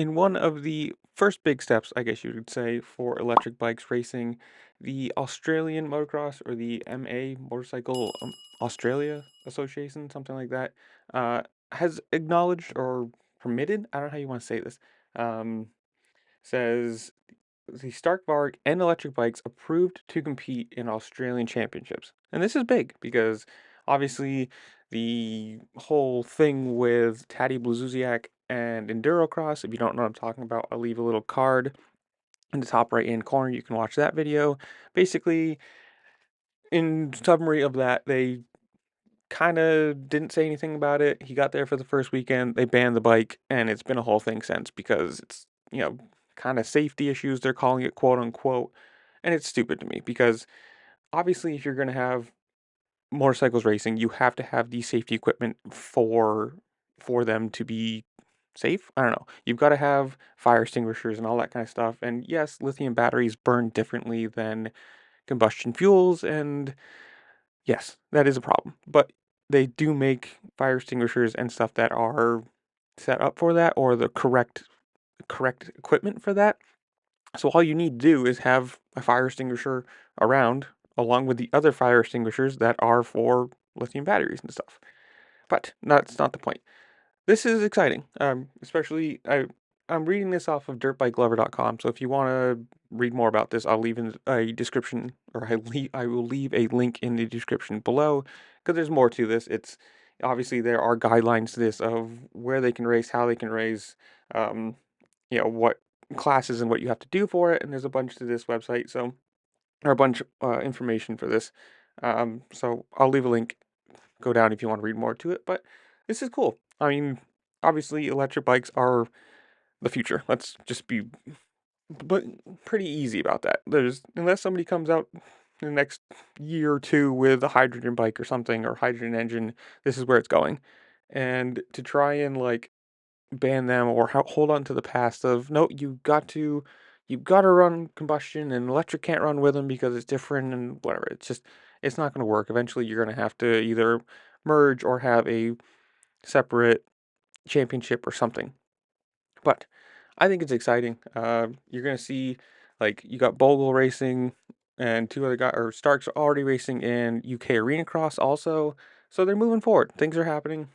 In one of the first big steps, I guess you could say, for electric bikes racing, the Australian Motocross or the MA Motorcycle Australia Association, something like that, has acknowledged or permitted, I don't know how you want to say this, um, says the Stark Varg and electric bikes approved to compete in Australian championships. And this is big because obviously the whole thing with Taddy Blazuzziak and Endurocross, if you don't know what I'm talking about, I'll leave a little card in the top right hand corner. You can watch that video. Basically, in summary of that, they kind of didn't say anything about it. He got there for the first weekend. They banned the bike, and it's been a whole thing since because it's, kind of safety issues. They're calling it quote unquote. And it's stupid to me because obviously, if you're going to have motorcycles racing, you have to have the safety equipment for them to be safe. I don't know. You've got to have fire extinguishers and all that kind of stuff. And yes, lithium batteries burn differently than combustion fuels, and yes, that is a problem. But they do make fire extinguishers and stuff that are set up for that or the correct equipment for that. So all you need to do is have a fire extinguisher around along with the other fire extinguishers that are for lithium batteries and stuff. But that's not the point. This is exciting. Especially I'm reading this off of dirtbikelover.com. So if you want to read more about this, I'll leave in a description, or I will leave a link in the description below because there's more to this. It's obviously there are guidelines to this of where they can race, how they can race, um, what classes and what you have to do for it, and there's a bunch to this website. So or a bunch information for this. So I'll leave a link. Go down if you want to read more to it. But this is cool. I mean, obviously, electric bikes are the future. Let's just be but pretty easy about that. There's unless somebody comes out in the next year or two with a hydrogen bike or something or hydrogen engine, this is where it's going. And to try and like ban them or hold on to the past of no, you got to run combustion and electric can't run with them because it's different and whatever. It's not going to work. Eventually, you're going to have to either merge or have a separate championship or something. But I think it's exciting. You're going to see like you got Bogle racing and two other guys, or Stark's already racing in UK Arena Cross also. So they're moving forward. Things are happening.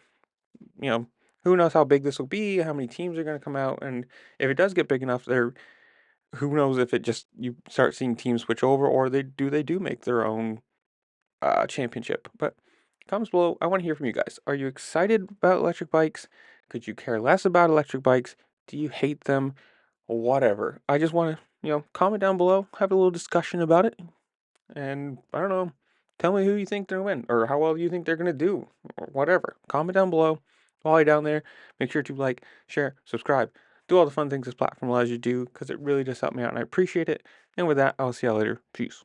You know, who knows how big this will be, how many teams are going to come out, and if it does get big enough, who knows if it just you start seeing teams switch over, or they do make their own championship. But comments below, I want to hear from you guys. Are you excited about electric bikes? Could you care less about electric bikes? Do you hate them? Whatever. I just want to, comment down below, have a little discussion about it, and I don't know, tell me who you think they're gonna win, or how well you think they're gonna do, or whatever. Comment down below. While you're down there, make sure to like, share, subscribe, do all the fun things this platform allows you to do, because it really does help me out, and I appreciate it. And with that, I'll see y'all later. Peace.